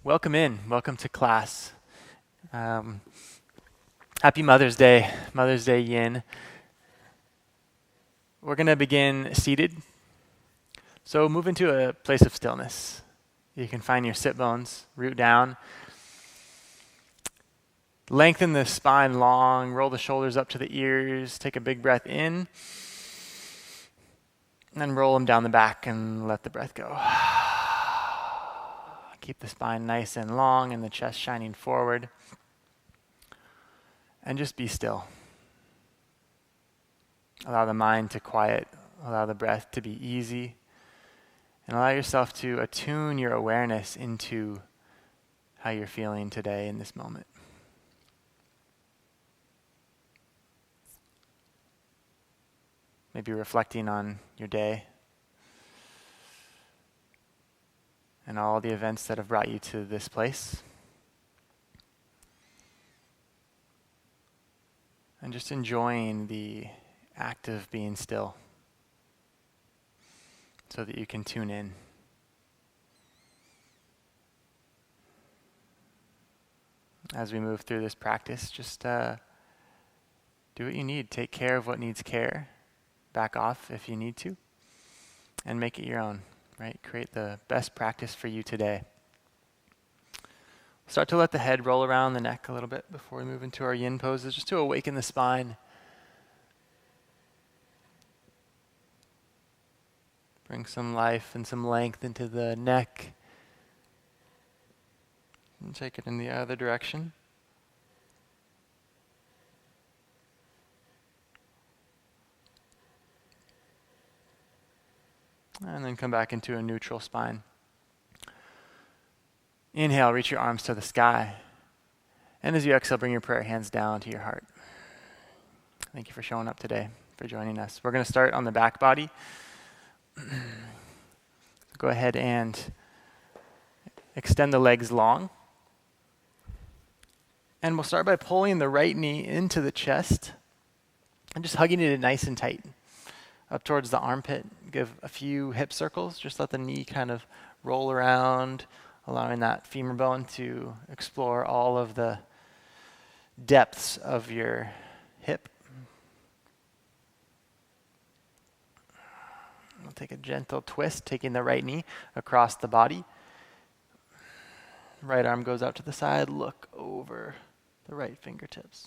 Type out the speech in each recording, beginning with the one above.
Welcome in. Welcome to class. Happy Mother's Day. Mother's Day Yin. We're going to begin seated. So move into a place of stillness. You can find your sit bones, root down. Lengthen the spine long, roll the shoulders up to the ears, take a big breath in, and then roll them down the back and let the breath go. Keep the spine nice and long and the chest shining forward. And just be still. Allow the mind to quiet, allow the breath to be easy, and allow yourself to attune your awareness into how you're feeling today in this moment. Maybe reflecting on your day and all the events that have brought you to this place. And just enjoying the act of being still so that you can tune in. As we move through this practice, just do what you need. Take care of what needs care. Back off if you need to. And make it your own, right? Create the best practice for you today. Start to let the head roll around the neck a little bit before we move into our yin poses, just to awaken the spine. Bring some life and some length into the neck. And take it in the other direction. And then come back into a neutral spine. Inhale, reach your arms to the sky. And as you exhale, bring your prayer hands down to your heart. Thank you for showing up today, for joining us. We're going to start on the back body. Go ahead and extend the legs long. And we'll start by pulling the right knee into the chest and just hugging it nice and tight. Up towards the armpit, give a few hip circles. Just let the knee kind of roll around, allowing that femur bone to explore all of the depths of your hip. We'll take a gentle twist, taking the right knee across the body. Right arm goes out to the side, look over the right fingertips.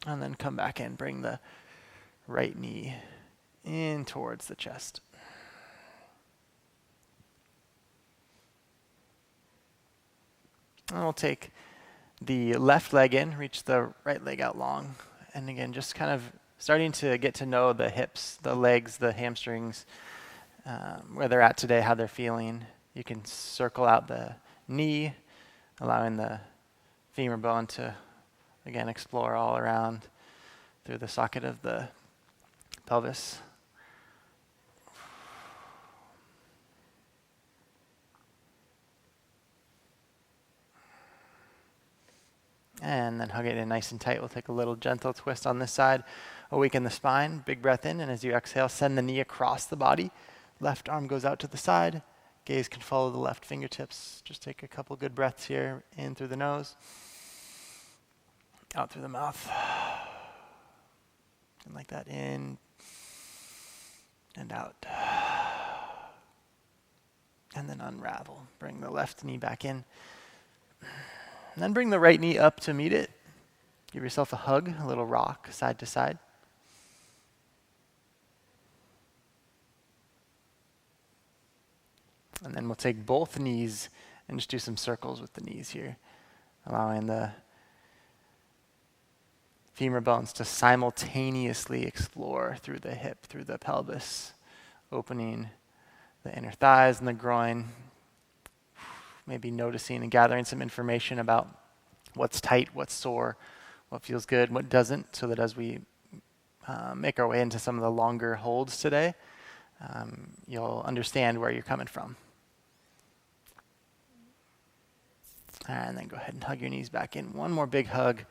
And then come back in, bring the right knee in towards the chest. And we'll take the left leg in, reach the right leg out long. And again, just kind of starting to get to know the hips, the legs, the hamstrings, where they're at today, how they're feeling. You can circle out the knee, allowing the femur bone to, again, explore all around through the socket of the pelvis. And then hug it in nice and tight. We'll take a little gentle twist on this side. Awaken the spine. Big breath in. And as you exhale, send the knee across the body. Left arm goes out to the side. Gaze can follow the left fingertips. Just take a couple good breaths here. In through the nose. Out through the mouth. And like that, in and out. And then unravel. Bring the left knee back in. And then bring the right knee up to meet it. Give yourself a hug, a little rock, side to side. And then we'll take both knees and just do some circles with the knees here, allowing the femur bones to simultaneously explore through the hip, through the pelvis, opening the inner thighs and the groin. Maybe noticing and gathering some information about what's tight, what's sore, what feels good, what doesn't, so that as we make our way into some of the longer holds today, you'll understand where you're coming from. And then go ahead and hug your knees back in. One more big hug,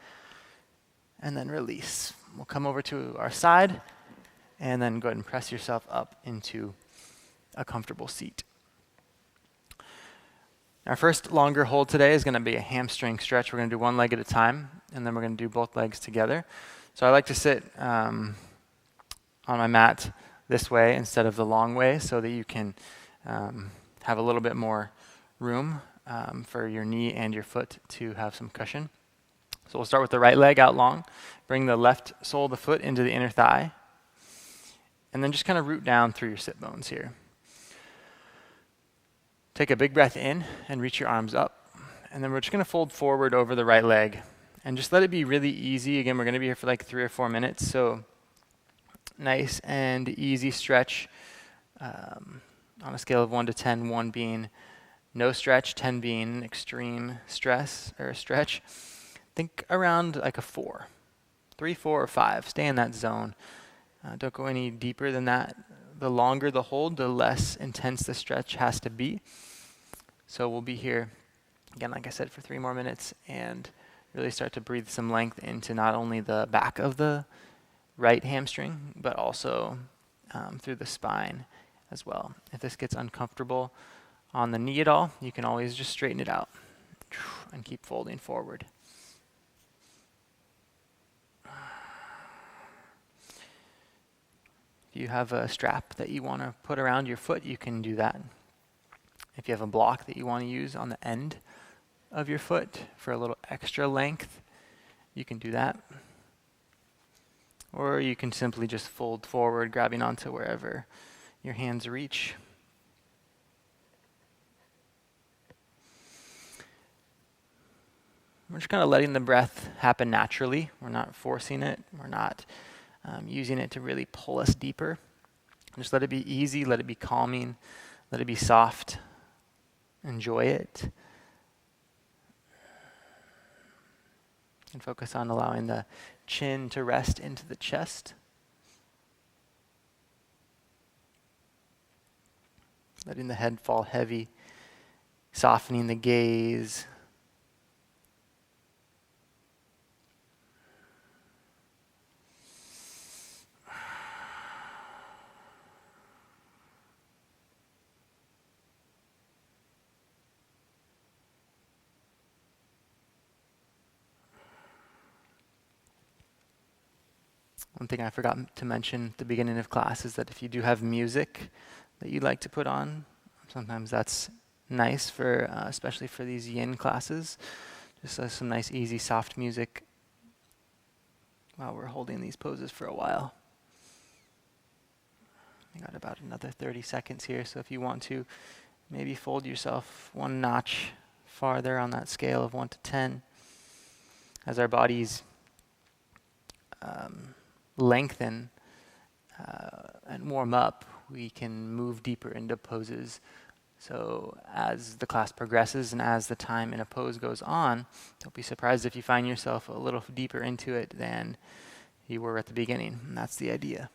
and then release. We'll come over to our side, and then go ahead and press yourself up into a comfortable seat. Our first longer hold today is going to be a hamstring stretch. We're going to do one leg at a time, and then we're going to do both legs together. So I like to sit on my mat this way instead of the long way so that you can have a little bit more room for your knee and your foot to have some cushion. So we'll start with the right leg out long. Bring the left sole of the foot into the inner thigh, and then just kind of root down through your sit bones here. Take a big breath in and reach your arms up. And then we're just going to fold forward over the right leg and just let it be really easy. Again, we're going to be here for like 3 or 4 minutes. So nice and easy stretch on a scale of 1 to 10, 1 being no stretch, 10 being extreme stress or stretch. Think around like a 4, 3, 4, or 5. Stay in that zone. Don't go any deeper than that. The longer the hold, the less intense the stretch has to be. So we'll be here, again, like I said, for 3 more minutes and really start to breathe some length into not only the back of the right hamstring, but also through the spine as well. If this gets uncomfortable on the knee at all, you can always just straighten it out and keep folding forward. If you have a strap that you want to put around your foot, you can do that. If you have a block that you want to use on the end of your foot for a little extra length, you can do that. Or you can simply just fold forward, grabbing onto wherever your hands reach. We're just kind of letting the breath happen naturally. We're not forcing it. We're not using it to really pull us deeper. Just let it be easy, let it be calming, let it be soft. Enjoy it. And focus on allowing the chin to rest into the chest. Letting the head fall heavy, softening the gaze. One thing I forgot to mention at the beginning of class is that if you do have music that you'd like to put on, sometimes that's nice for, especially for these yin classes. Just some nice, easy, soft music while we're holding these poses for a while. We got about another 30 seconds here, so if you want to, maybe fold yourself one notch farther on that scale of 1 to 10 as our bodies lengthen and warm up, we can move deeper into poses. So as the class progresses and as the time in a pose goes on, don't be surprised if you find yourself a little deeper into it than you were at the beginning. And that's the idea.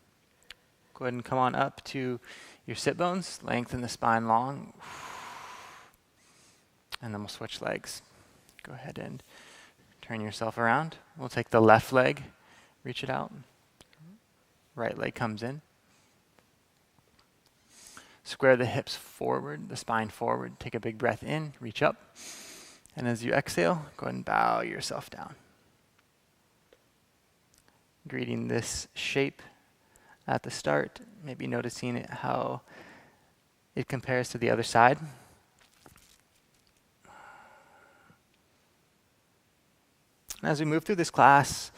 Go ahead and come on up to your sit bones, lengthen the spine long, and then we'll switch legs. Go ahead and turn yourself around. We'll take the left leg, reach it out. Right leg comes in. Square the hips forward, the spine forward. Take a big breath in, reach up. And as you exhale, go ahead and bow yourself down. Greeting this shape at the start, maybe noticing how it compares to the other side. And as we move through this class,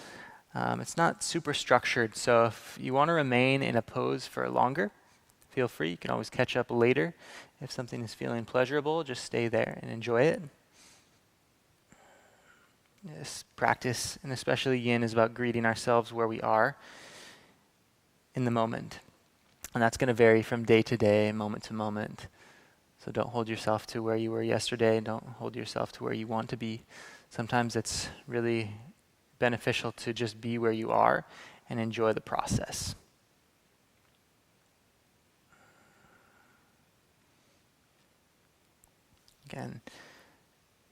it's not super structured, so if you want to remain in a pose for longer, feel free. You can always catch up later. If something is feeling pleasurable, just stay there and enjoy it. This practice, and especially yin, is about greeting ourselves where we are in the moment. And that's going to vary from day to day, moment to moment. So don't hold yourself to where you were yesterday. Don't hold yourself to where you want to be. Sometimes it's really beneficial to just be where you are and enjoy the process. Again,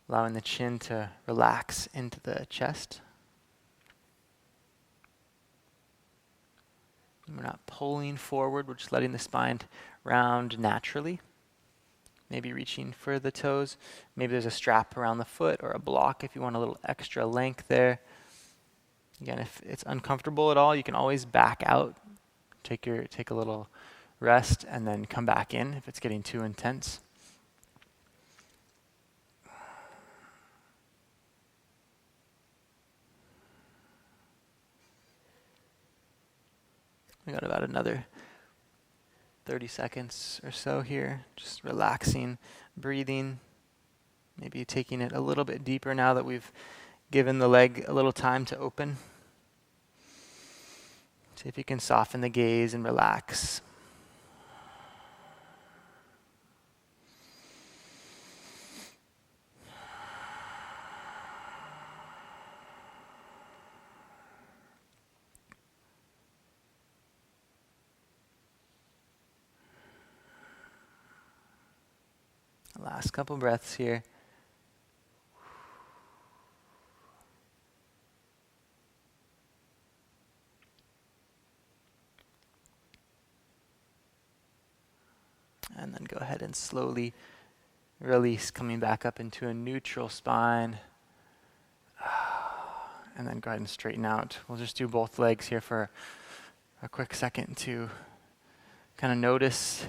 allowing the chin to relax into the chest. And we're not pulling forward, we're just letting the spine round naturally. maybe reaching for the toes. Maybe there's a strap around the foot or a block if you want a little extra length there. Again, if it's uncomfortable at all, you can always back out, take a little rest, and then come back in if it's getting too intense. We got about another 30 seconds or so here, just relaxing, breathing, maybe taking it a little bit deeper now that we've given the leg a little time to open. See if you can soften the gaze and relax. Last couple breaths here. And then go ahead and slowly release, coming back up into a neutral spine. And then go ahead and straighten out. We'll just do both legs here for a quick second to kind of notice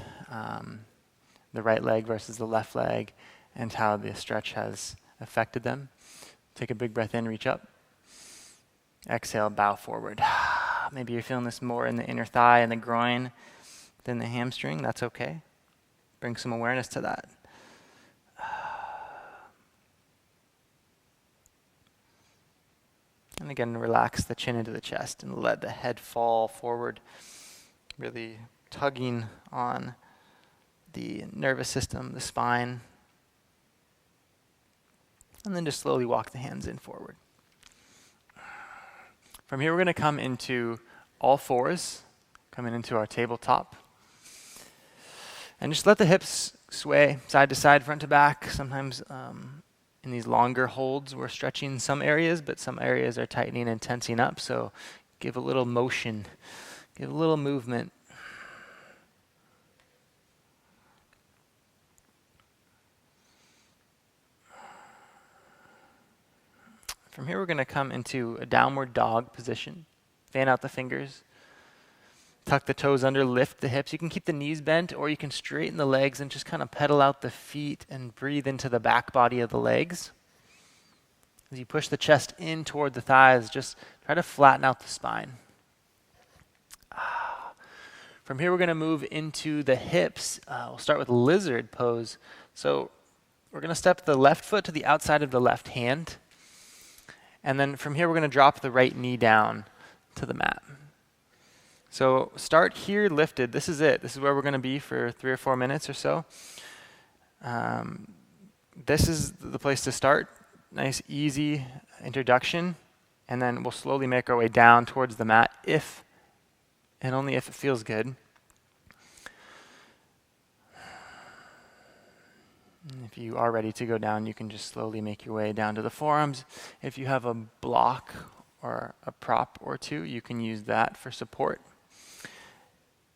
the right leg versus the left leg and how the stretch has affected them. Take a big breath in, reach up. Exhale, bow forward. Maybe you're feeling this more in the inner thigh and the groin than the hamstring. That's okay. Bring some awareness to that. And again, relax the chin into the chest and let the head fall forward, really tugging on the nervous system, the spine. And then just slowly walk the hands in forward. From here, we're going to come into all fours, coming into our tabletop. And just let the hips sway side to side, front to back. Sometimes in these longer holds, we're stretching some areas, but some areas are tightening and tensing up. So give a little motion, give a little movement. From here, we're going to come into a downward dog position. Fan out the fingers. Tuck the toes under, lift the hips. You can keep the knees bent, or you can straighten the legs and just kind of pedal out the feet and breathe into the back body of the legs. As you push the chest in toward the thighs, just try to flatten out the spine. From here, we're going to move into the hips. We'll start with lizard pose. So we're going to step the left foot to the outside of the left hand. And then from here, we're going to drop the right knee down to the mat. So start here lifted. This is it. This is where we're going to be for 3 or 4 minutes or so. This is the place to start. Nice, easy introduction. And then we'll slowly make our way down towards the mat if and only if it feels good. If you are ready to go down, you can just slowly make your way down to the forearms. If you have a block or a prop or two, you can use that for support.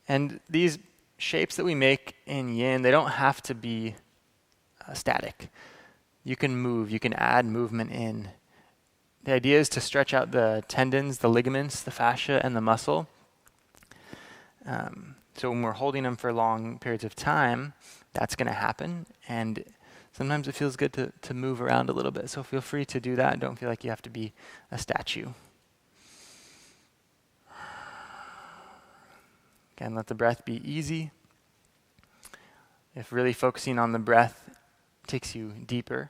And these shapes that we make in Yin, they don't have to be static. You can move, you can add movement in. The idea is to stretch out the tendons, the ligaments, the fascia, and the muscle. So when we're holding them for long periods of time, that's going to happen. And sometimes it feels good to move around a little bit. So feel free to do that. Don't feel like you have to be a statue. Again, let the breath be easy. If really focusing on the breath takes you deeper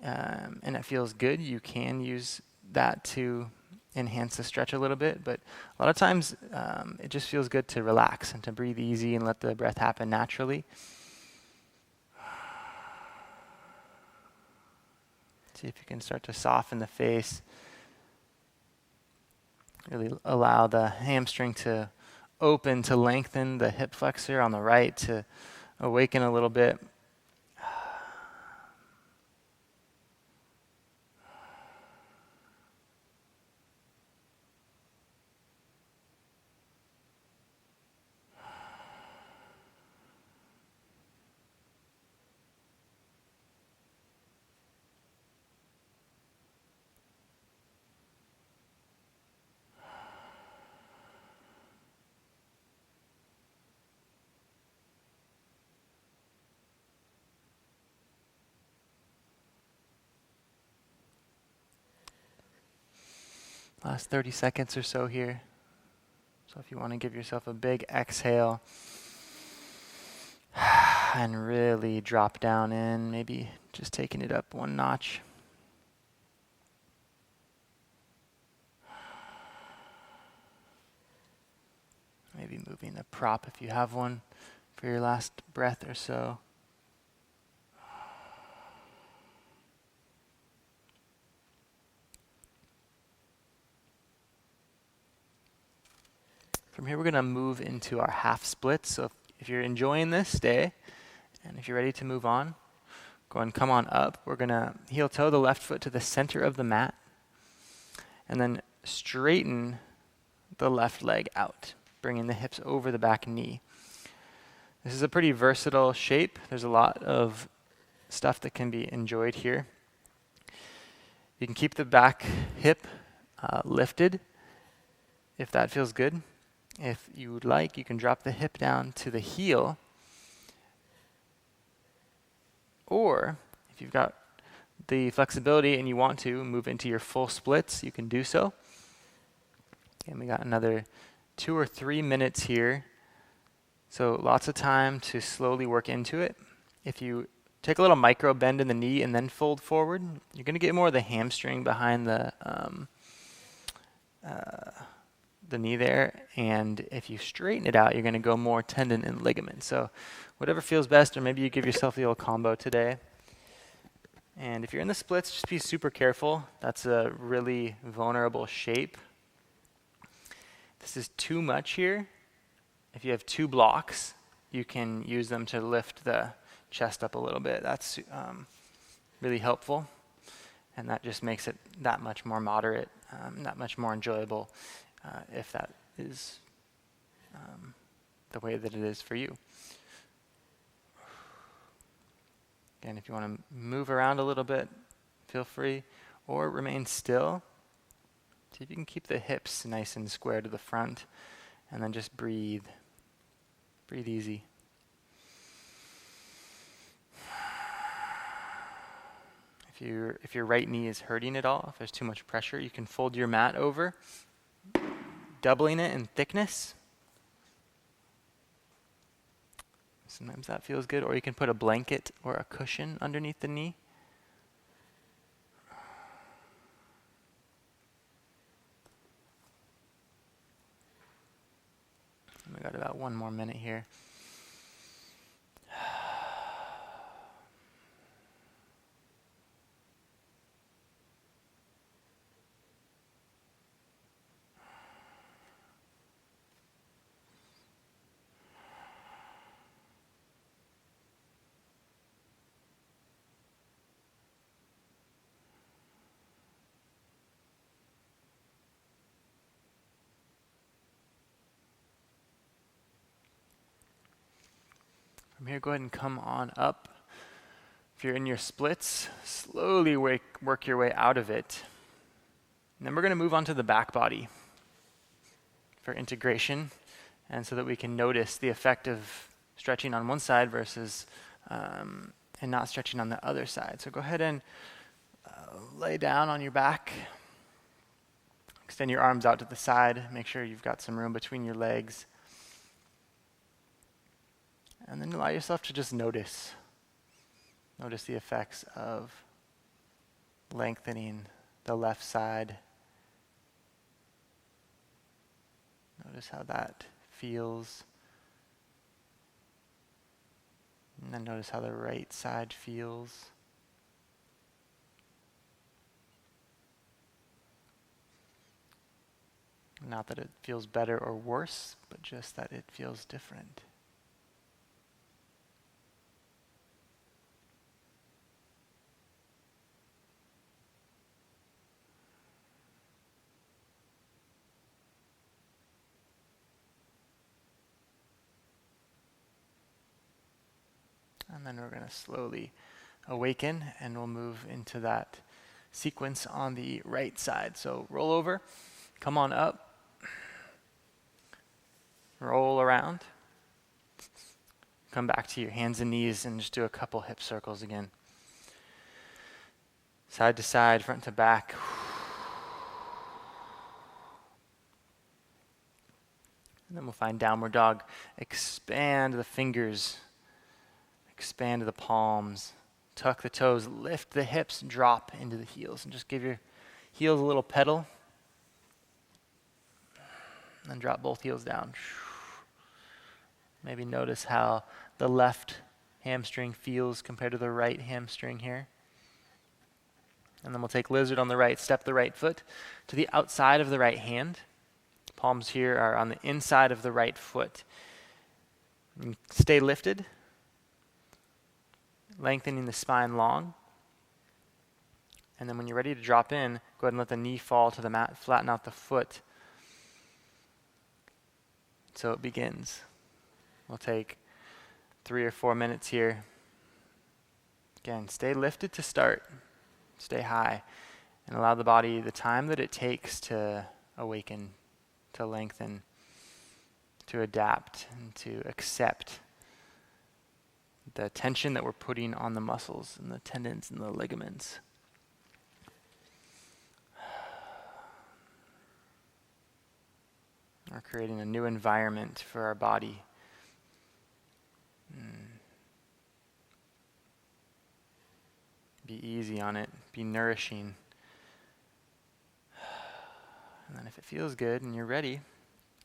and it feels good, you can use that to enhance the stretch a little bit. But a lot of times it just feels good to relax and to breathe easy and let the breath happen naturally. See if you can start to soften the face. Really allow the hamstring to open, to lengthen, the hip flexor on the right to awaken a little bit. Last 30 seconds or so here. So if you want to give yourself a big exhale and really drop down in, maybe just taking it up one notch. Maybe moving a prop if you have one for your last breath or so. From here, we're going to move into our half splits. So if you're enjoying this, stay. And if you're ready to move on, go and come on up. We're going to heel toe the left foot to the center of the mat. And then straighten the left leg out, bringing the hips over the back knee. This is a pretty versatile shape. There's a lot of stuff that can be enjoyed here. You can keep the back hip lifted if that feels good. If you would like, you can drop the hip down to the heel. Or if you've got the flexibility and you want to move into your full splits, you can do so. And we got another 2 or 3 minutes here. So lots of time to slowly work into it. If you take a little micro bend in the knee and then fold forward, you're going to get more of the hamstring behind the knee there. And if you straighten it out, you're going to go more tendon and ligament. So whatever feels best, or maybe you give yourself the old combo today. And if you're in the splits, just be super careful. That's a really vulnerable shape. This is too much here. If you have 2 blocks, you can use them to lift the chest up a little bit. That's really helpful. And that just makes it that much more moderate, that much more enjoyable, if that is the way that it is for you. Again, if you want to move around a little bit, feel free, or remain still. See if you can keep the hips nice and square to the front, and then just breathe. Breathe easy. If your right knee is hurting at all, if there's too much pressure, you can fold your mat over, doubling it in thickness. Sometimes that feels good, or you can put a blanket or a cushion underneath the knee. We got about 1 more minute here. From here, go ahead and come on up. If you're in your splits, slowly work your way out of it. And then we're going to move on to the back body for integration, and so that we can notice the effect of stretching on one side versus and not stretching on the other side. So go ahead and lay down on your back. Extend your arms out to the side. Make sure you've got some room between your legs. And then allow yourself to just notice. Notice the effects of lengthening the left side. Notice how that feels. And then notice how the right side feels. Not that it feels better or worse, but just that it feels different. And then we're going to slowly awaken, and we'll move into that sequence on the right side. So roll over, come on up, roll around, come back to your hands and knees, and just do a couple hip circles again. Side to side, front to back. And then we'll find downward dog. Expand the fingers. Expand the palms. Tuck the toes. Lift the hips. Drop into the heels. And just give your heels a little pedal. And drop both heels down. Maybe notice how the left hamstring feels compared to the right hamstring here. And then we'll take lizard on the right. Step the right foot to the outside of the right hand. Palms here are on the inside of the right foot. And stay lifted, lengthening the spine long. And then when you're ready to drop in, go ahead and let the knee fall to the mat, flatten out the foot. So it begins. We'll take 3 or 4 minutes here. Again, stay lifted to start. Stay high. And allow the body the time that it takes to awaken, to lengthen, to adapt, and to accept the tension that we're putting on the muscles and the tendons and the ligaments. We're creating a new environment for our body. Be easy on it. Be nourishing. And then if it feels good and you're ready,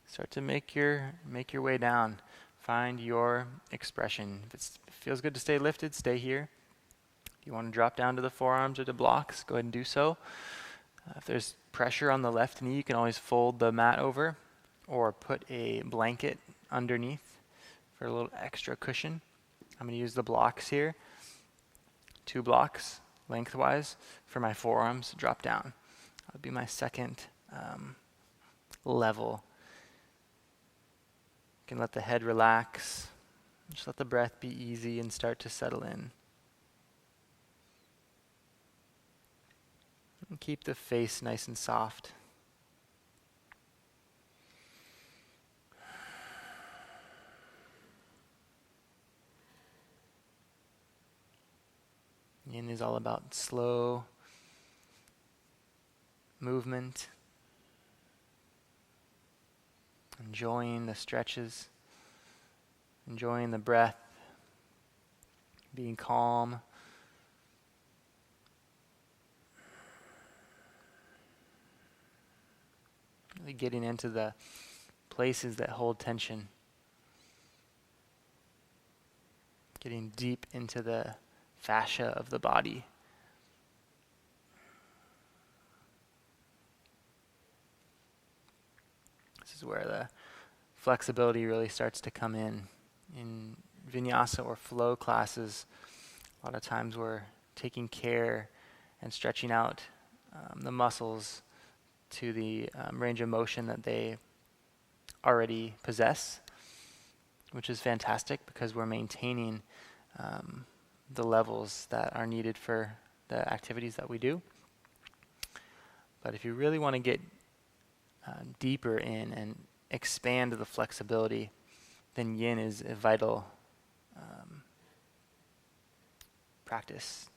start to make your way down. Find your expression. If it feels good to stay lifted, stay here. If you want to drop down to the forearms or the blocks, go ahead and do so. If there's pressure on the left knee, you can always fold the mat over or put a blanket underneath for a little extra cushion. I'm going to use the blocks here. 2 blocks lengthwise for my forearms. Drop down. That would be my second level. You can let the head relax. Just let the breath be easy and start to settle in. And keep the face nice and soft. Yin is all about slow movement, enjoying the stretches, enjoying the breath, being calm. Really getting into the places that hold tension. Getting deep into the fascia of the body. This is where the flexibility really starts to come in. In vinyasa or flow classes, a lot of times we're taking care and stretching out the muscles to the range of motion that they already possess, which is fantastic because we're maintaining the levels that are needed for the activities that we do. But if you really want to get deeper in and expand the flexibility, then Yin is a vital practice.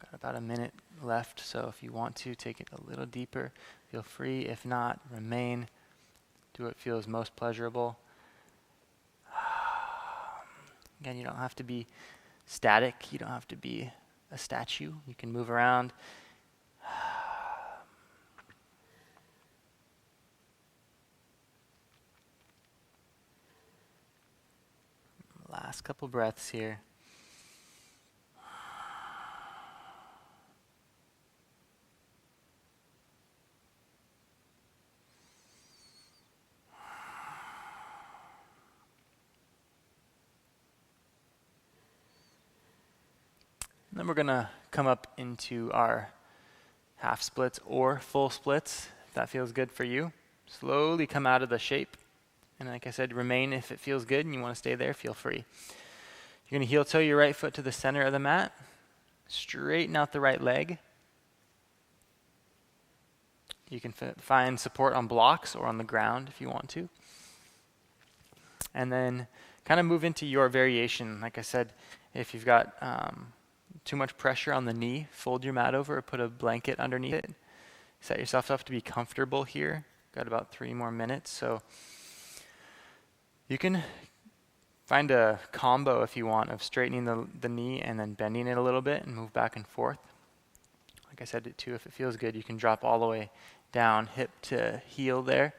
Got about a minute left, so if you want to take it a little deeper, feel free. If not, remain. Do what feels most pleasurable. Again, you don't have to be static. You don't have to be a statue. You can move around. Last couple breaths here. Then we're going to come up into our half splits or full splits, if that feels good for you. Slowly come out of the shape. And like I said, remain if it feels good and you want to stay there, feel free. You're going to heel toe your right foot to the center of the mat. Straighten out the right leg. You can find support on blocks or on the ground if you want to. And then kind of move into your variation. Like I said, if you've got too much pressure on the knee, fold your mat over or put a blanket underneath it. Set yourself up to be comfortable here. Got about 3 more minutes, so you can find a combo if you want of straightening the knee and then bending it a little bit and move back and forth. Like I said too, if it feels good, you can drop all the way down, hip to heel there.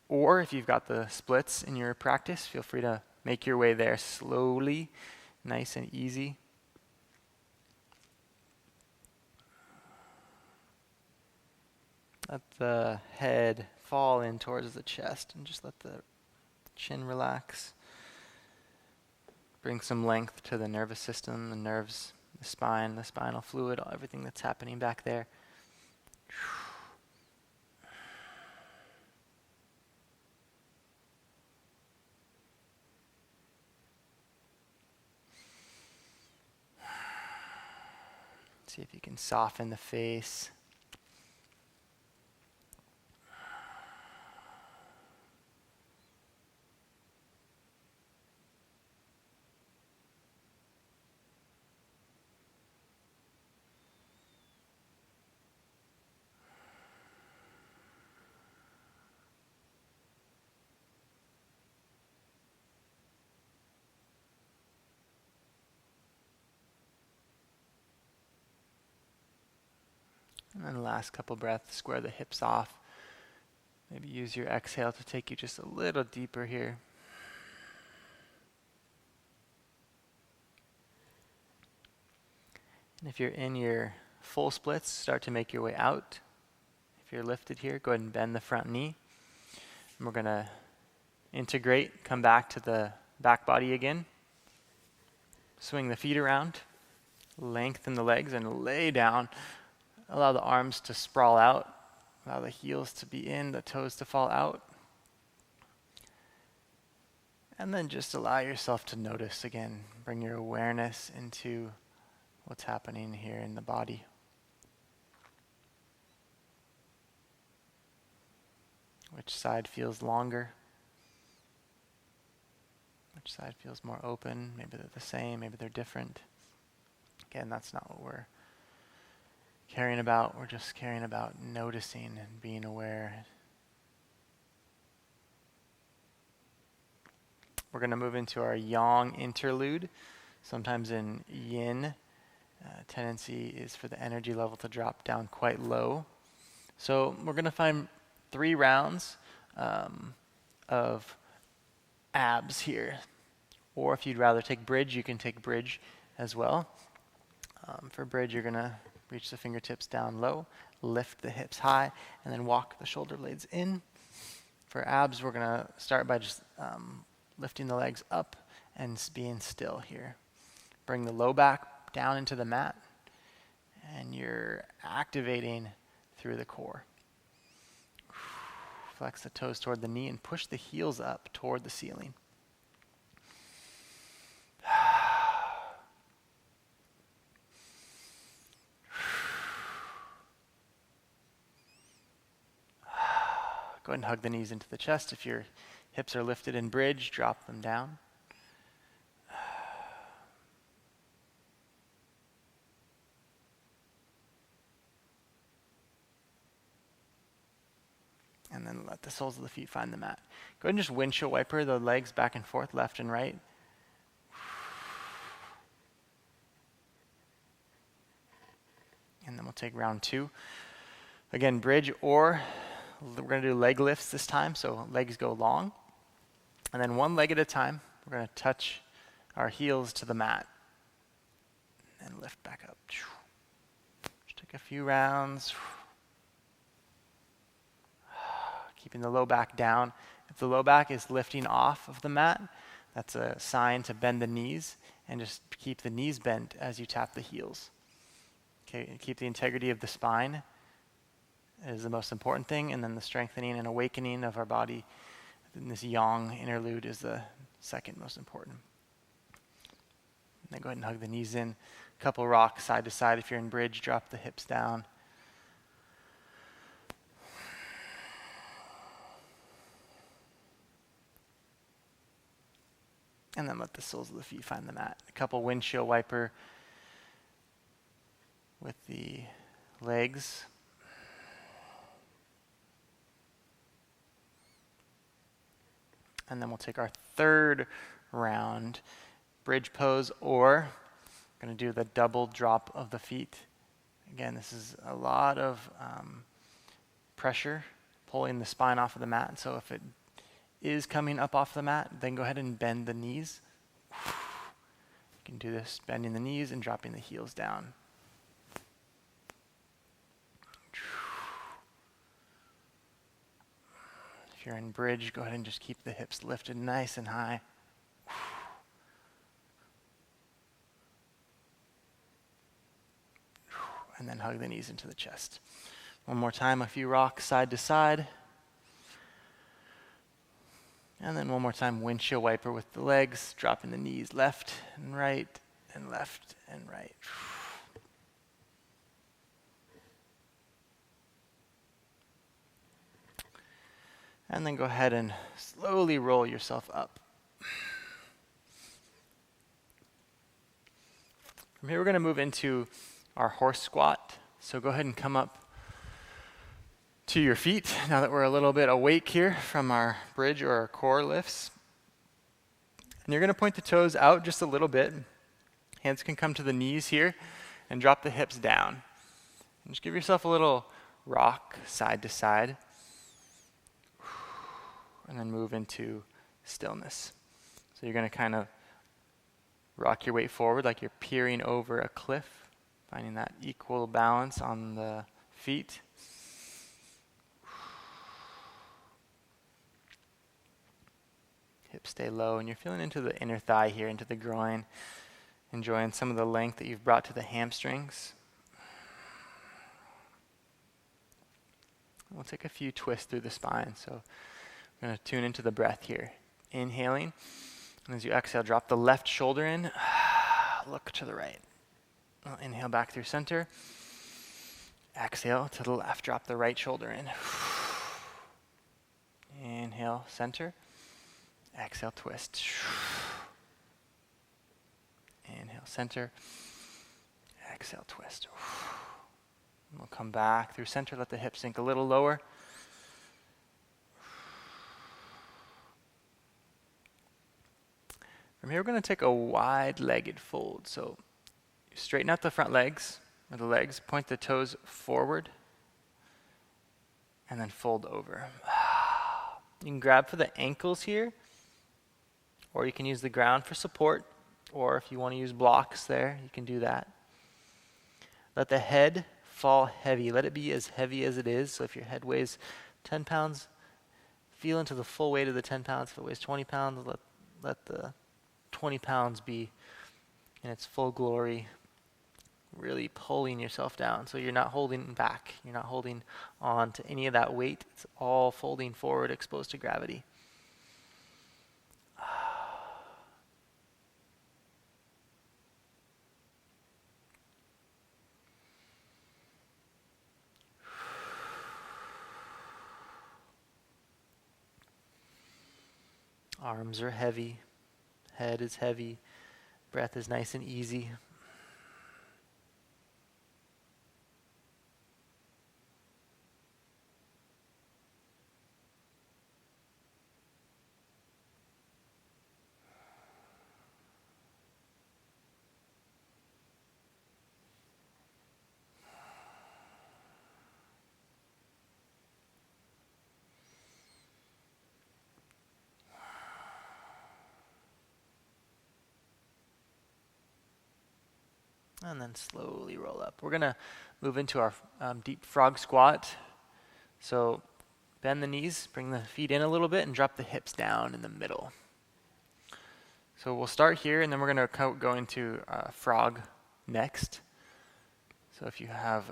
Or if you've got the splits in your practice, feel free to make your way there slowly, nice and easy. Let the head fall in towards the chest and just let the chin relax. Bring some length to the nervous system, the nerves, the spine, the spinal fluid, everything that's happening back there. See if you can soften the face. And then the last couple breaths, square the hips off. Maybe use your exhale to take you just a little deeper here. And if you're in your full splits, start to make your way out. If you're lifted here, go ahead and bend the front knee. And we're going to integrate, come back to the back body again. Swing the feet around, lengthen the legs, and lay down. Allow the arms to sprawl out. Allow the heels to be in, the toes to fall out. And then just allow yourself to notice again. Bring your awareness into what's happening here in the body. Which side feels longer? Which side feels more open? Maybe they're the same, maybe they're different. Again, that's not what we're caring about. We're just caring about noticing and being aware. We're going to move into our Yang interlude. Sometimes in Yin, tendency is for the energy level to drop down quite low. So we're going to find 3 rounds of abs here. Or if you'd rather take bridge, you can take bridge as well. For bridge, you're going to reach the fingertips down low, lift the hips high, and then walk the shoulder blades in. For abs, we're going to start by just lifting the legs up and being still here. Bring the low back down into the mat, and you're activating through the core. Flex the toes toward the knee and push the heels up toward the ceiling. Go ahead and hug the knees into the chest. If your hips are lifted in bridge, drop them down. And then let the soles of the feet find the mat. Go ahead and just windshield wiper the legs back and forth, left and right. And then we'll take round 2. Again, bridge, or we're going to do leg lifts this time, so legs go long. And then one leg at a time, we're going to touch our heels to the mat. And lift back up. Just take a few rounds. Keeping the low back down. If the low back is lifting off of the mat, that's a sign to bend the knees and just keep the knees bent as you tap the heels. Okay, keep the integrity of the spine is the most important thing, and then the strengthening and awakening of our body in this Yang interlude is the second most important. And then go ahead and hug the knees in. Couple rock side to side. If you're in bridge, drop the hips down. And then let the soles of the feet find the mat. A couple windshield wiper with the legs. And then we'll take our third round, bridge pose, or going to do the double drop of the feet. Again, this is a lot of pressure pulling the spine off of the mat. So if it is coming up off the mat, then go ahead and bend the knees. You can do this bending the knees and dropping the heels down. If you're in bridge, go ahead and just keep the hips lifted nice and high. And then hug the knees into the chest. One more time, a few rocks side to side. And then one more time, windshield wiper with the legs, dropping the knees left and right and left and right. And then go ahead and slowly roll yourself up. From here, we're going to move into our horse squat. So go ahead and come up to your feet now that we're a little bit awake here from our bridge or our core lifts. And you're going to point the toes out just a little bit. Hands can come to the knees here and drop the hips down. And just give yourself a little rock side to side. And then move into stillness. So you're going to kind of rock your weight forward like you're peering over a cliff, finding that equal balance on the feet. Hips stay low, and you're feeling into the inner thigh here, into the groin, enjoying some of the length that you've brought to the hamstrings. We'll take a few twists through the spine, so I'm going to tune into the breath here. Inhaling, and as you exhale, drop the left shoulder in, look to the right. Inhale back through center. Exhale to the left, drop the right shoulder in. Inhale, center. Exhale, twist. Inhale, center. Exhale, twist. And we'll come back through center, let the hips sink a little lower. From here, we're going to take a wide-legged fold. So straighten out the front legs, or the legs, point the toes forward, and then fold over. You can grab for the ankles here, or you can use the ground for support, or if you want to use blocks there, you can do that. Let the head fall heavy. Let it be as heavy as it is. So if your head weighs 10 pounds, feel into the full weight of the 10 pounds. If it weighs 20 pounds, let the 20 pounds be in its full glory, really pulling yourself down. So you're not holding back. You're not holding on to any of that weight. It's all folding forward, exposed to gravity. Arms are heavy. Head is heavy. Breath is nice and easy. And then slowly roll up. We're going to move into our deep frog squat. So bend the knees, bring the feet in a little bit, and drop the hips down in the middle. So we'll start here, and then we're going to go into frog next. So if you have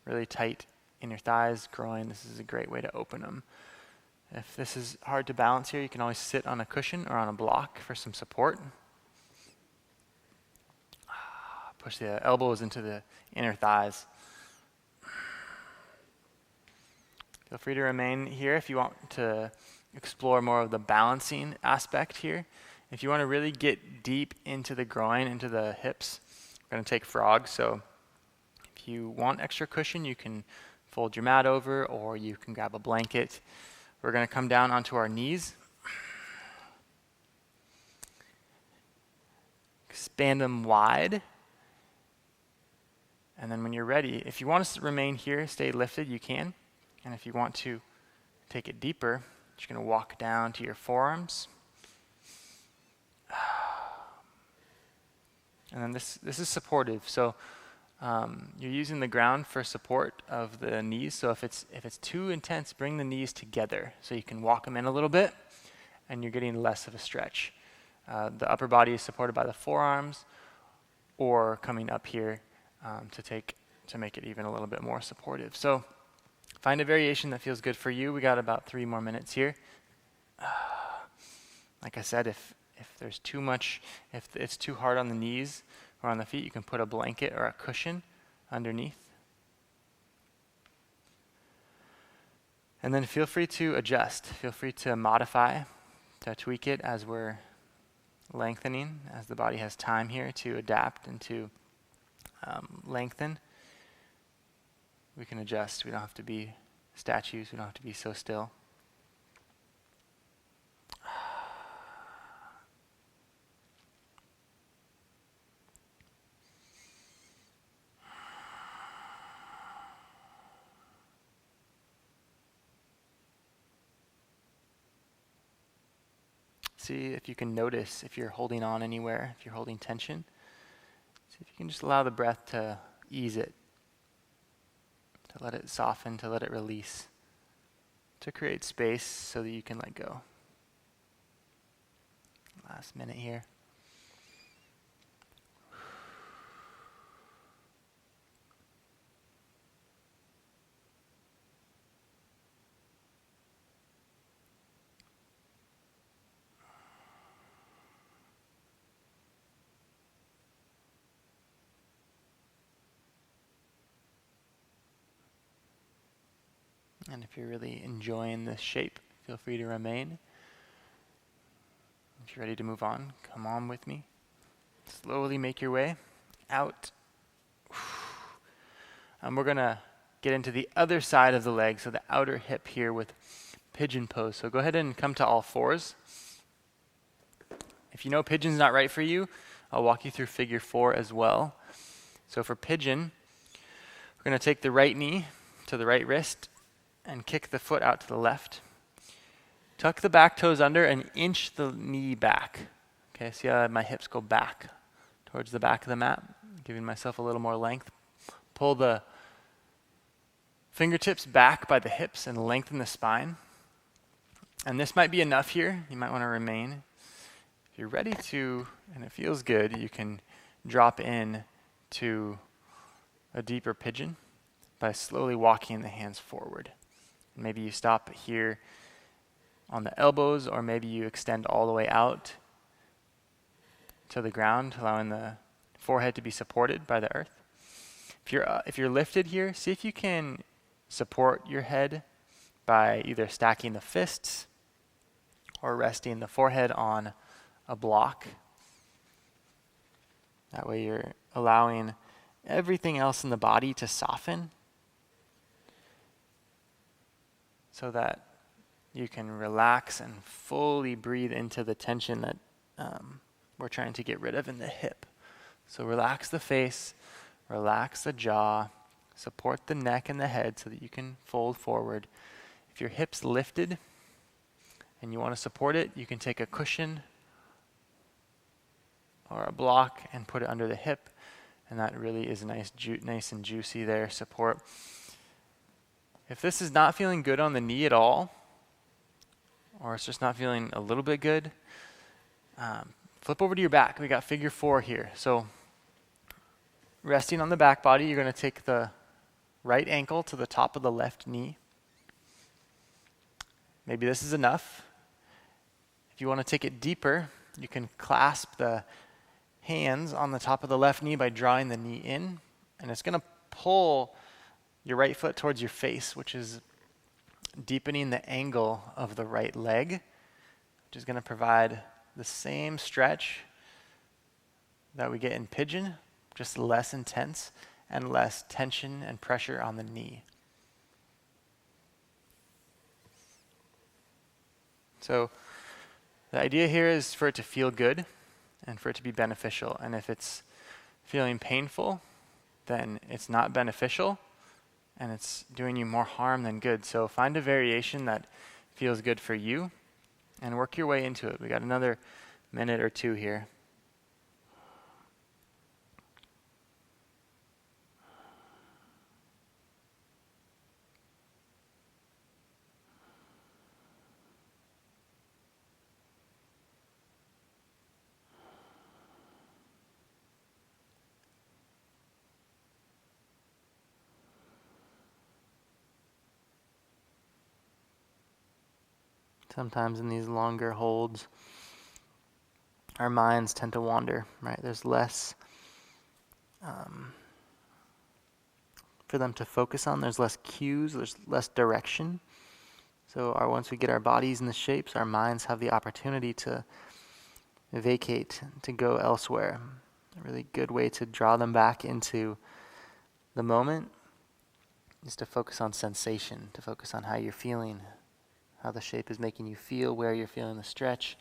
really tight inner thighs, groin, this is a great way to open them. If this is hard to balance here, you can always sit on a cushion or on a block for some support. Push the elbows into the inner thighs. Feel free to remain here if you want to explore more of the balancing aspect here. If you want to really get deep into the groin, into the hips, we're going to take frog. So if you want extra cushion, you can fold your mat over, or you can grab a blanket. We're going to come down onto our knees. Expand them wide. And then when you're ready, if you want to remain here, stay lifted, you can. And if you want to take it deeper, you're going to walk down to your forearms. And then this is supportive. So you're using the ground for support of the knees. So if it's too intense, bring the knees together so you can walk them in a little bit, and you're getting less of a stretch. The upper body is supported by the forearms, or coming up here to make it even a little bit more supportive. So find a variation that feels good for you. We got about 3 more minutes here. Like I said, if there's too much, if it's too hard on the knees or on the feet, you can put a blanket or a cushion underneath. And then feel free to adjust. Feel free to modify, to tweak it as we're lengthening, as the body has time here to adapt and to lengthen. We can adjust. We don't have to be statues. We don't have to be so still. See if you can notice if you're holding on anywhere, if you're holding tension. See if you can just allow the breath to ease it, to let it soften, to let it release, to create space so that you can let go. Last minute here. And if you're really enjoying this shape, feel free to remain. If you're ready to move on, come on with me. Slowly make your way out. And we're going to get into the other side of the leg, so the outer hip here with pigeon pose. So go ahead and come to all fours. If you know pigeon's not right for you, I'll walk you through figure 4 as well. So for pigeon, we're going to take the right knee to the right wrist and kick the foot out to the left. Tuck the back toes under and inch the knee back. Okay, see how my hips go back towards the back of the mat, giving myself a little more length. Pull the fingertips back by the hips and lengthen the spine. And this might be enough here. You might want to remain. If you're ready to, and it feels good, you can drop in to a deeper pigeon by slowly walking the hands forward. Maybe you stop here on the elbows, or maybe you extend all the way out to the ground, allowing the forehead to be supported by the earth. If you're lifted here, see if you can support your head by either stacking the fists or resting the forehead on a block. That way you're allowing everything else in the body to soften, so that you can relax and fully breathe into the tension that we're trying to get rid of in the hip. So relax the face, relax the jaw, support the neck and the head so that you can fold forward. If your hip's lifted and you want to support it, you can take a cushion or a block and put it under the hip, and that really is nice and juicy there, support. If this is not feeling good on the knee at all, or it's just not feeling a little bit good, flip over to your back. We got figure 4 here. So resting on the back body, you're going to take the right ankle to the top of the left knee. Maybe this is enough. If you want to take it deeper, you can clasp the hands on the top of the left knee by drawing the knee in, and it's going to pull your right foot towards your face, which is deepening the angle of the right leg, which is going to provide the same stretch that we get in pigeon, just less intense and less tension and pressure on the knee. So the idea here is for it to feel good and for it to be beneficial. And if it's feeling painful, then it's not beneficial and it's doing you more harm than good. So find a variation that feels good for you and work your way into it. We got another minute or two here. Sometimes in these longer holds, our minds tend to wander, right? There's less for them to focus on. There's less cues, there's less direction. So once we get our bodies in the shapes, our minds have the opportunity to vacate, to go elsewhere. A really good way to draw them back into the moment is to focus on sensation, to focus on how you're feeling, how the shape is making you feel, where you're feeling the stretch.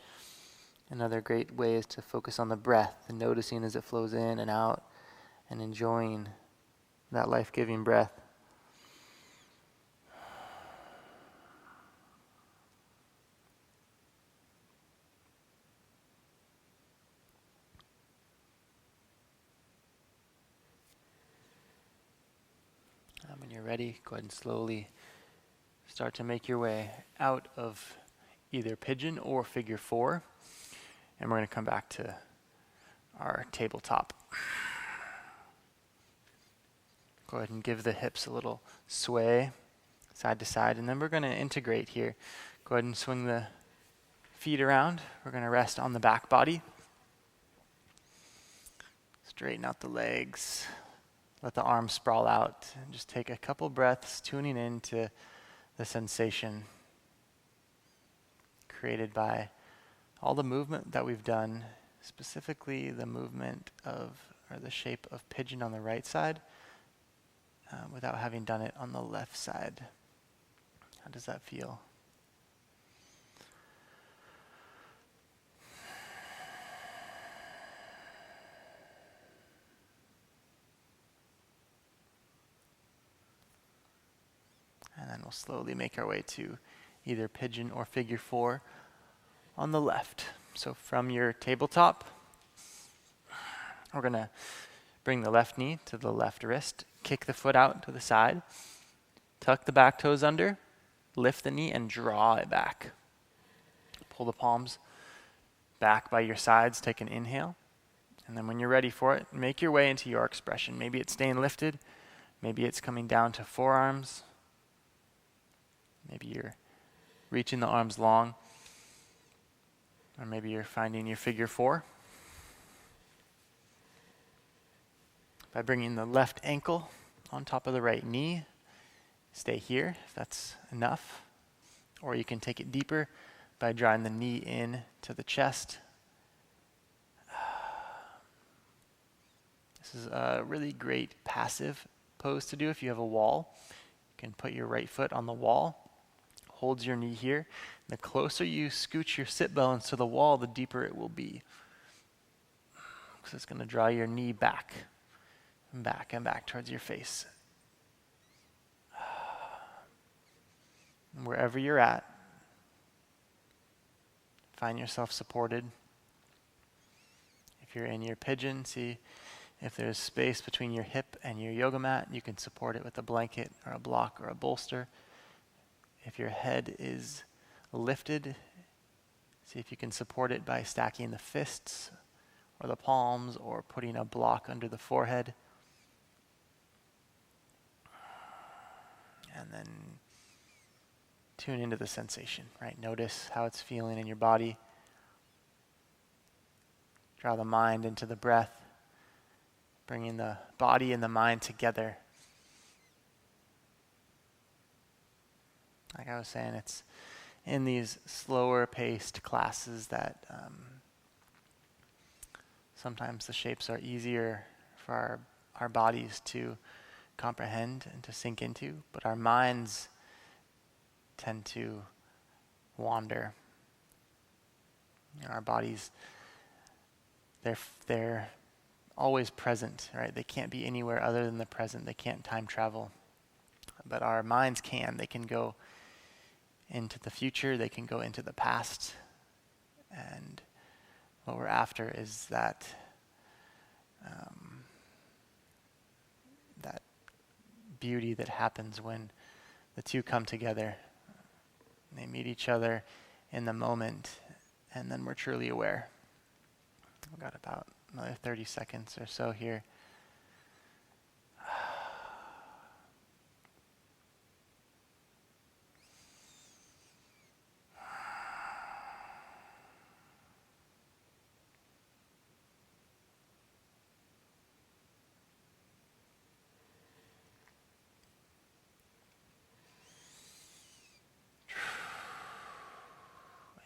Another great way is to focus on the breath and noticing as it flows in and out and enjoying that life-giving breath. When you're ready, go ahead and slowly start to make your way out of either pigeon or figure four. And we're going to come back to our tabletop. Go ahead and give the hips a little sway side to side. And then we're going to integrate here. Go ahead and swing the feet around. We're going to rest on the back body. Straighten out the legs. Let the arms sprawl out. And just take a couple breaths, tuning into the sensation created by all the movement that we've done, specifically the movement of, or the shape of pigeon on the right side, without having done it on the left side. How does that feel? And then we'll slowly make our way to either pigeon or figure four on the left. So from your tabletop, we're going to bring the left knee to the left wrist, kick the foot out to the side, tuck the back toes under, lift the knee and draw it back. Pull the palms back by your sides, take an inhale. And then when you're ready for it, make your way into your expression. Maybe it's staying lifted, maybe it's coming down to forearms, maybe you're reaching the arms long, or maybe you're finding your figure four. By bringing the left ankle on top of the right knee, stay here if that's enough. Or you can take it deeper by drawing the knee in to the chest. This is a really great passive pose to do if you have a wall. You can put your right foot on the wall, holds your knee here. The closer you scooch your sit bones to the wall, the deeper it will be. Because it's going to draw your knee back and back and back towards your face. And wherever you're at, find yourself supported. If you're in your pigeon, see if there's space between your hip and your yoga mat. You can support it with a blanket or a block or a bolster. If your head is lifted, see if you can support it by stacking the fists or the palms or putting a block under the forehead. And then tune into the sensation, right? Notice how it's feeling in your body. Draw the mind into the breath, bringing the body and the mind together. Like I was saying, it's in these slower paced classes that sometimes the shapes are easier for our bodies to comprehend and to sink into, but our minds tend to wander. And our bodies, they're always present, right? They can't be anywhere other than the present. They can't time travel. But our minds can. They can go into the future. They can go into the past. And what we're after is that that beauty that happens when the two come together. They meet each other in the moment, and then we're truly aware. We've got about another 30 seconds or so here.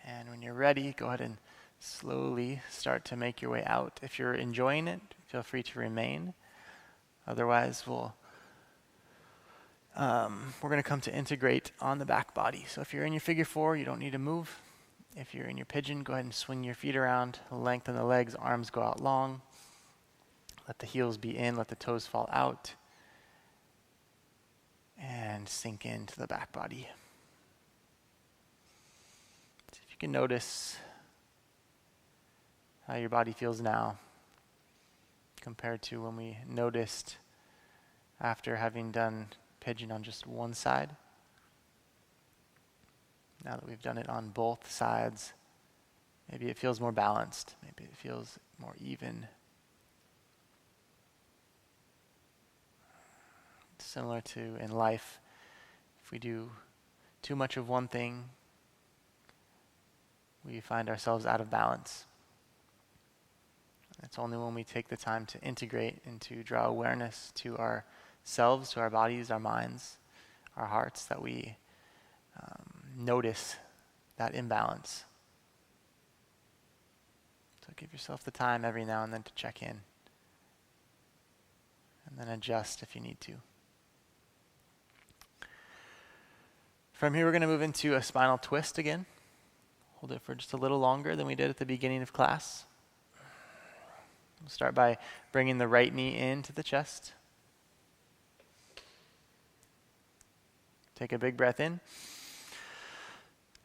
And when you're ready, go ahead and slowly start to make your way out. If you're enjoying it, feel free to remain. Otherwise, we're going to come to integrate on the back body. So if you're in your figure four, you don't need to move. If you're in your pigeon, go ahead and swing your feet around, lengthen the legs, arms go out long. Let the heels be in, let the toes fall out. And sink into the back body. So if you can notice how your body feels now compared to when we noticed after having done pigeon on just one side. Now that we've done it on both sides, maybe it feels more balanced. Maybe it feels more even. Similar to in life, if we do too much of one thing, we find ourselves out of balance. It's only when we take the time to integrate and to draw awareness to ourselves, to our bodies, our minds, our hearts, that we notice that imbalance. So give yourself the time every now and then to check in, and then adjust if you need to. From here, we're going to move into a spinal twist again. Hold it for just a little longer than we did at the beginning of class. We'll start by bringing the right knee into the chest. Take a big breath in.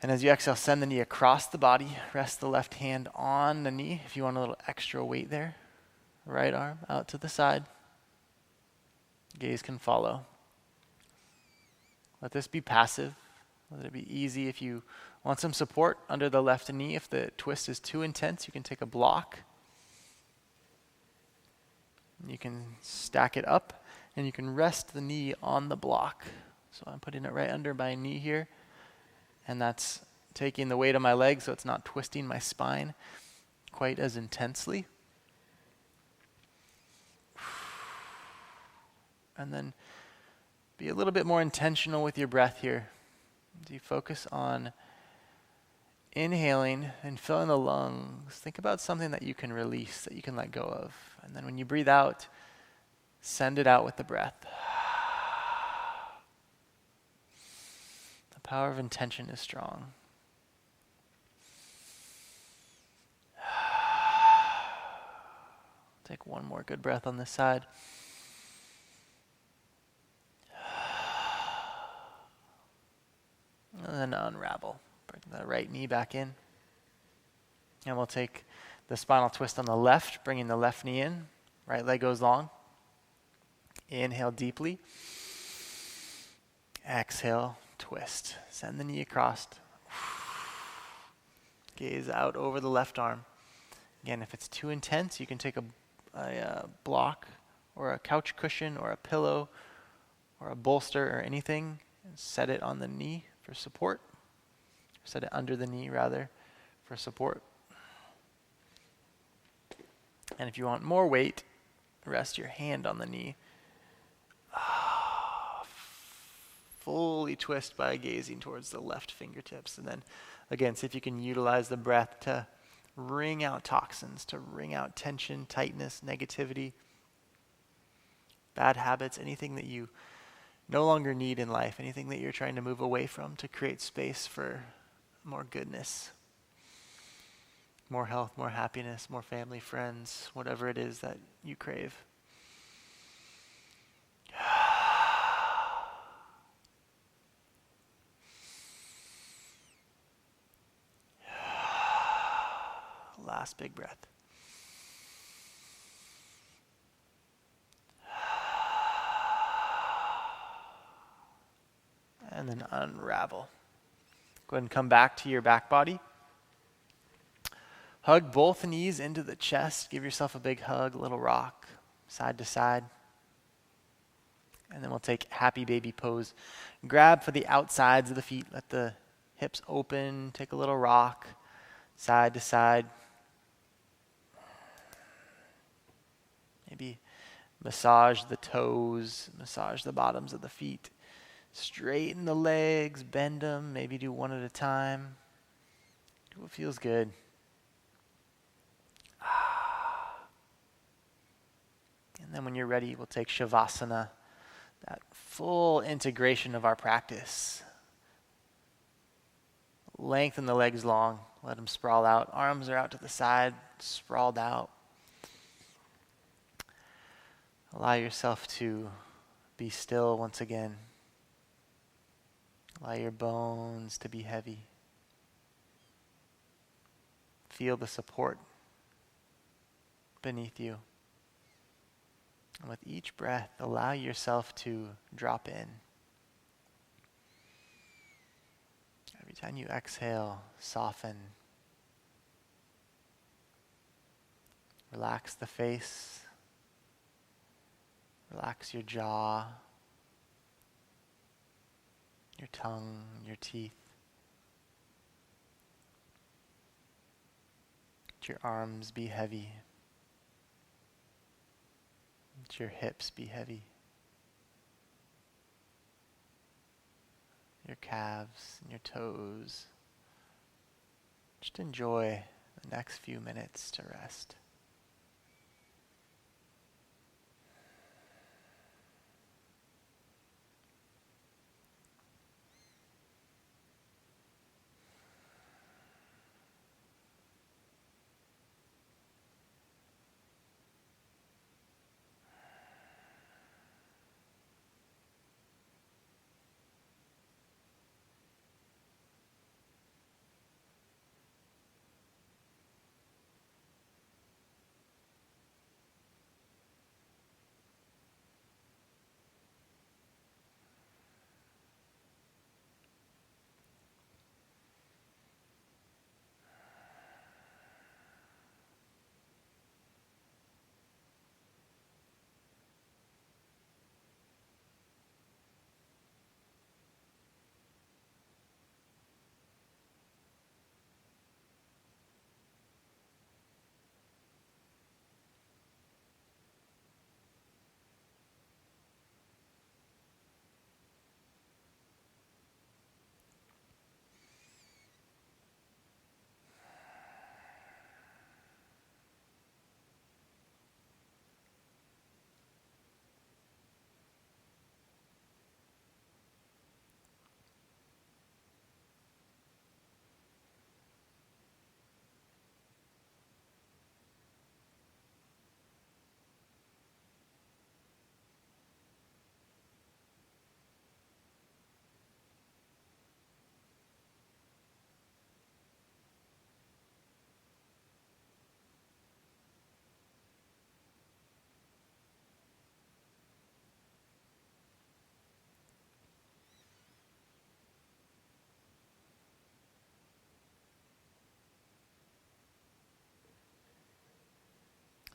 And as you exhale, send the knee across the body. Rest the left hand on the knee if you want a little extra weight there. Right arm out to the side. Gaze can follow. Let this be passive. Let it be easy. If you want some support under the left knee, if the twist is too intense, you can take a block. You can stack it up, and you can rest the knee on the block. So I'm putting it right under my knee here, and that's taking the weight of my leg so it's not twisting my spine quite as intensely. And then be a little bit more intentional with your breath here. Do you focus on inhaling and filling the lungs? Think about something that you can release, that you can let go of. And then when you breathe out, send it out with the breath. The power of intention is strong. Take one more good breath on this side. And then unravel. Bring the right knee back in. And we'll take the spinal twist on the left, bringing the left knee in. Right leg goes long. Inhale deeply. Exhale, twist. Send the knee across. Gaze out over the left arm. Again, if it's too intense, you can take a block or a couch cushion or a pillow or a bolster or anything and set it on the knee for support. Set it under the knee, rather, for support. And if you want more weight, rest your hand on the knee. fully twist by gazing towards the left fingertips. And then again, see if you can utilize the breath to wring out toxins, to wring out tension, tightness, negativity, bad habits, anything that you no longer need in life, anything that you're trying to move away from to create space for more goodness, more health, more happiness, more family, friends, whatever it is that you crave. Last big breath. And then unravel. Go ahead and come back to your back body. Hug both knees into the chest. Give yourself a big hug, a little rock, side to side. And then we'll take happy baby pose. Grab for the outsides of the feet. Let the hips open. Take a little rock, side to side. Maybe massage the toes, massage the bottoms of the feet. Straighten the legs, bend them, maybe do one at a time. Do what feels good. And then when you're ready, we'll take Shavasana, that full integration of our practice. Lengthen the legs long, let them sprawl out. Arms are out to the side, sprawled out. Allow yourself to be still once again. Allow your bones to be heavy. Feel the support beneath you. And with each breath, allow yourself to drop in. Every time you exhale, soften. Relax the face. Relax your jaw, your tongue, your teeth. Let your arms be heavy. Let your hips be heavy. Your calves and your toes. Just enjoy the next few minutes to rest.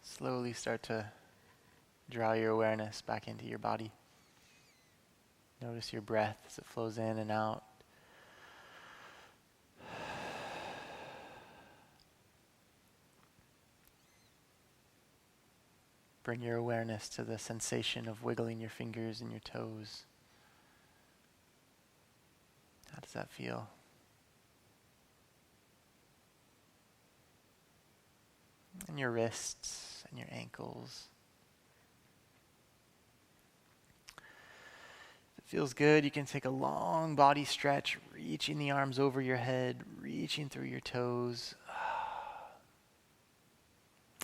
Slowly start to draw your awareness back into your body. Notice your breath as it flows in and out. Bring your awareness to the sensation of wiggling your fingers and your toes. does that feel? And your wrists and your ankles. If it feels good, you can take a long body stretch, reaching the arms over your head, reaching through your toes.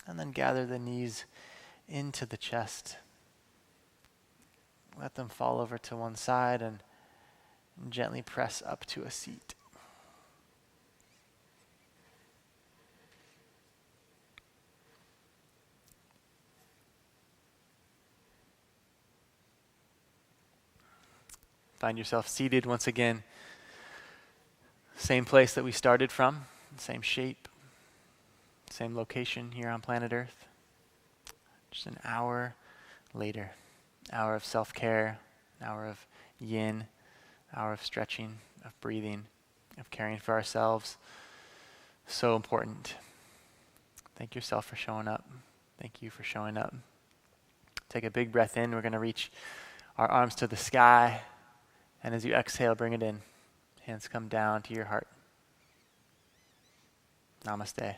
And then gather the knees into the chest. Let them fall over to one side and gently press up to a seat. Find yourself seated once again. Same place that we started from, same shape, same location here on planet Earth. Just an hour later. Hour of self-care, an hour of yin, hour of stretching, of breathing, of caring for ourselves. So important. Thank yourself for showing up. Thank you for showing up. Take a big breath in. We're going to reach our arms to the sky. And as you exhale, bring it in. Hands come down to your heart. Namaste.